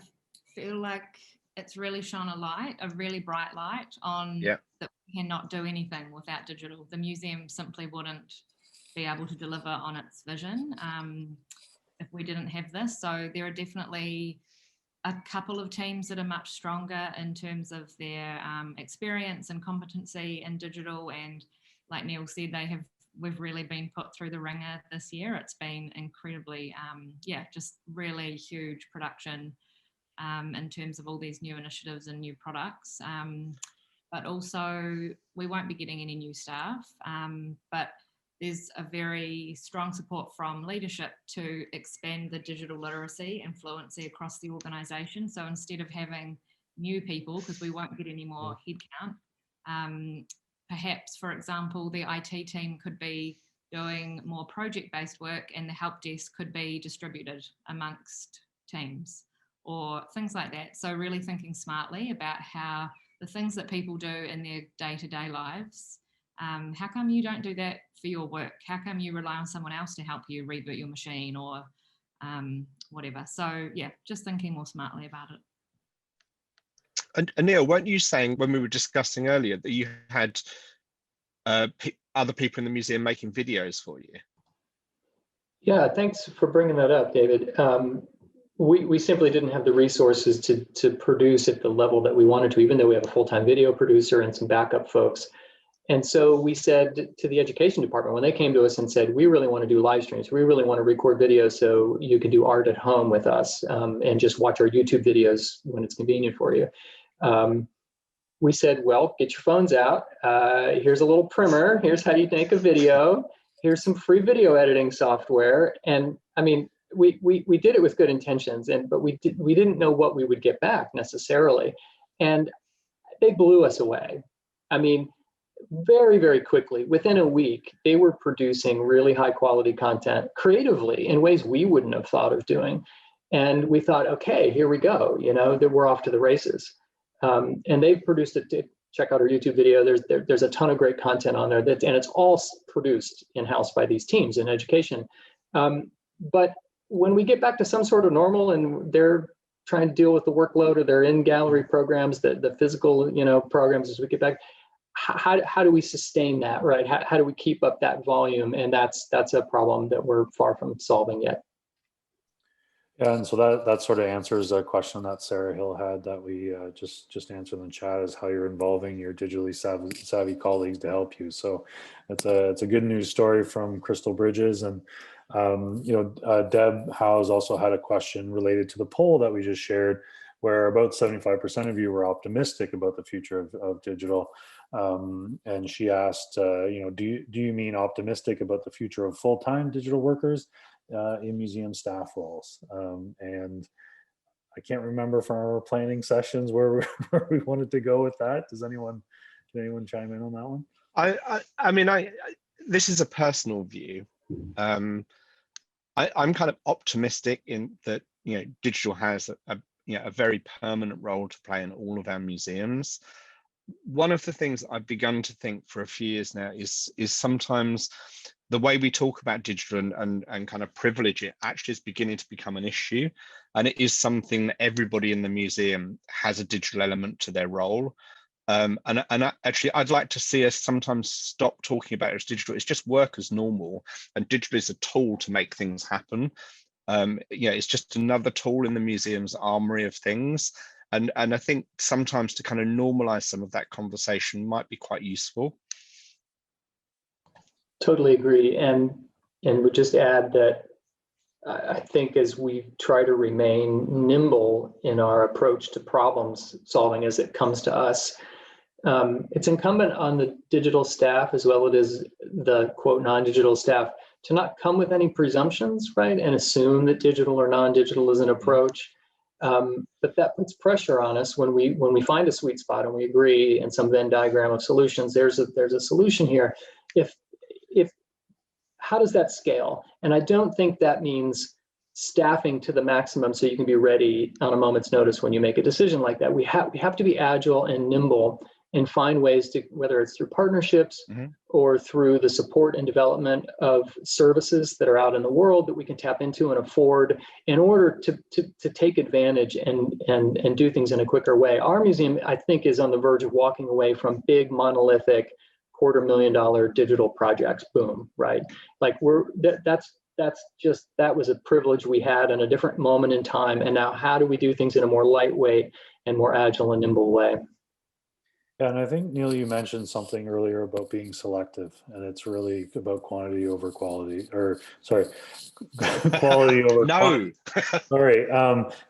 feel like it's really shone a really bright light on that we cannot do anything without digital. The museum simply wouldn't be able to deliver on its vision if we didn't have this. So there are definitely a couple of teams that are much stronger in terms of their experience and competency in digital. And like Neal said, we've really been put through the ringer this year. It's been incredibly, just really huge production in terms of all these new initiatives and new products. But also we won't be getting any new staff, but there's a very strong support from leadership to expand the digital literacy and fluency across the organisation. So instead of having new people, because we won't get any more headcount, perhaps, for example, the IT team could be doing more project-based work and the help desk could be distributed amongst teams or things like that. So really thinking smartly about how the things that people do in their day-to-day lives, how come you don't do that for your work? How come you rely on someone else to help you reboot your machine or whatever? So yeah, just thinking more smartly about it. And Neal, weren't you saying when we were discussing earlier that you had other people in the museum making videos for you? Yeah, thanks for bringing that up, David. We simply didn't have the resources to produce at the level that we wanted to, even though we have a full-time video producer and some backup folks. And so we said to the education department, when they came to us and said, we really want to do live streams, we really want to record videos so you can do art at home with us and just watch our YouTube videos when it's convenient for you. We said, well, get your phones out. Here's a little primer. Here's how you make a video. Here's some free video editing software. And I mean, we did it with good intentions, but we didn't know what we would get back necessarily. And they blew us away. I mean, very, very quickly, within a week, they were producing really high quality content creatively in ways we wouldn't have thought of doing. And we thought, okay, here we go, that we're off to the races. And they've produced it. Check out our YouTube video. There's a ton of great content on there, and it's all produced in-house by these teams in education. But when we get back to some sort of normal and they're trying to deal with the workload or their in-gallery programs, the physical, programs as we get back, how do we sustain that, right? How do we keep up that volume? And that's a problem that we're far from solving yet. Yeah, and so that sort of answers a question that Sarah Hill had that we just answered in the chat, is how you're involving your digitally savvy colleagues to help you. So it's a good news story from Crystal Bridges. And Deb Howes also had a question related to the poll that we just shared, where about 75% of you were optimistic about the future of digital. And she asked, do you mean optimistic about the future of full-time digital workers in museum staff roles? And I can't remember from our planning sessions where we wanted to go with that. Does anyone Can anyone chime in on that one? I mean, this is a personal view. I'm kind of optimistic in that, you know, digital has a very permanent role to play in all of our museums. One of the things I've begun to think for a few years now is sometimes the way we talk about digital and kind of privilege it actually is beginning to become an issue. And it is something that everybody in the museum has a digital element to their role. And actually, I'd like to see us sometimes stop talking about it as digital. It's just work as normal, and digital is a tool to make things happen. Yeah, it's just another tool in the museum's armory of things. And I think sometimes to kind of normalize some of that conversation might be quite useful. Totally agree. And would just add that I think as we try to remain nimble in our approach to problems solving as it comes to us, it's incumbent on the digital staff as well as the quote non-digital staff to not come with any presumptions, right, and assume that digital or non-digital is an approach. But that puts pressure on us when we find a sweet spot and we agree in some Venn diagram of solutions. There's a solution here. If how does that scale? And I don't think that means staffing to the maximum so you can be ready on a moment's notice when you make a decision like that. We have to be agile and nimble and find ways to, whether it's through partnerships or through the support and development of services that are out in the world that we can tap into and afford in order to take advantage and do things in a quicker way. Our museum, I think, is on the verge of walking away from big monolithic $250,000 digital projects. Boom, right? Like that was a privilege we had in a different moment in time. And now how do we do things in a more lightweight and more agile and nimble way? Yeah, and I think, Neal, you mentioned something earlier about being selective, and it's really about quantity over quality, or sorry, quality over No. Sorry.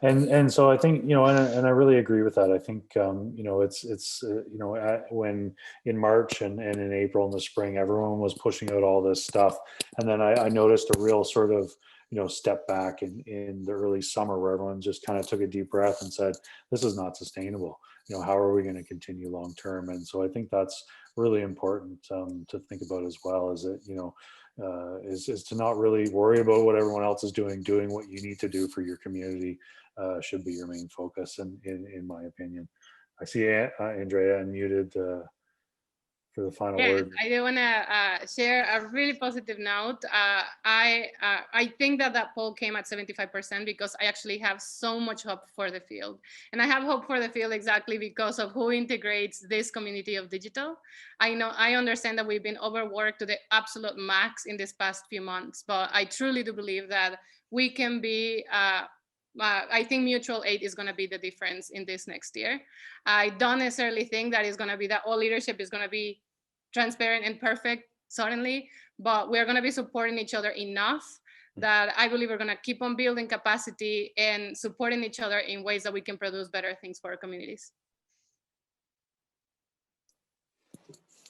And so I think, you know, and I really agree with that. I think, you know, it's you know, when in March and in April in the spring, everyone was pushing out all this stuff. And then I noticed a real sort of, you know, step back in the early summer where everyone just kind of took a deep breath and said, this is not sustainable. You know, how are we going to continue long term? And so I think that's really important to think about as well, is that, you know, is to not really worry about what everyone else is doing what you need to do for your community should be your main focus, and in my opinion. I see Andrea unmuted for the final word. I do want to share a really positive note. I think that poll came at 75% because I actually have so much hope for the field. And I have hope for the field exactly because of who integrates this community of digital. I understand that we've been overworked to the absolute max in this past few months, but I truly do believe that we can be I think mutual aid is going to be the difference in this next year. I don't necessarily think that it's going to be that all leadership is going to be transparent and perfect suddenly, but we're going to be supporting each other enough that I believe we're going to keep on building capacity and supporting each other in ways that we can produce better things for our communities.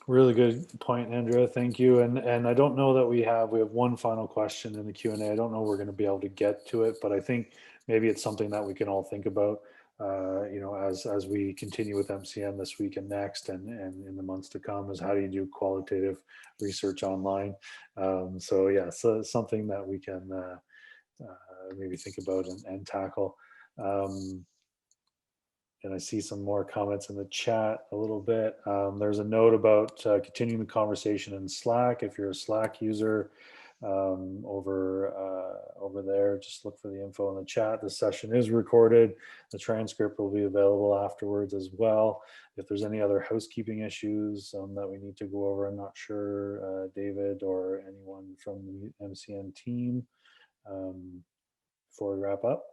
Really good point, Andrea. Thank you. And I don't know that we have one final question in the Q&A. I don't know we're going to be able to get to it, but I think maybe it's something that we can all think about, you know, as we continue with MCN this week and next, and in the months to come, is how do you do qualitative research online? So yeah, so something that we can maybe think about and tackle. And I see some more comments in the chat a little bit. There's a note about continuing the conversation in Slack. If you're a Slack user over there, just look for the info in the chat. The session is recorded. The transcript will be available afterwards as well. If there's any other housekeeping issues that we need to go over, I'm not sure, David or anyone from the MCN team, before we wrap up.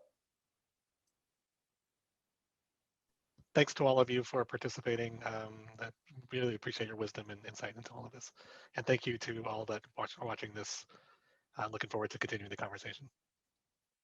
Thanks to all of you for participating. I really appreciate your wisdom and insight into all of this. And thank you to all that are watching this. Looking forward to continuing the conversation.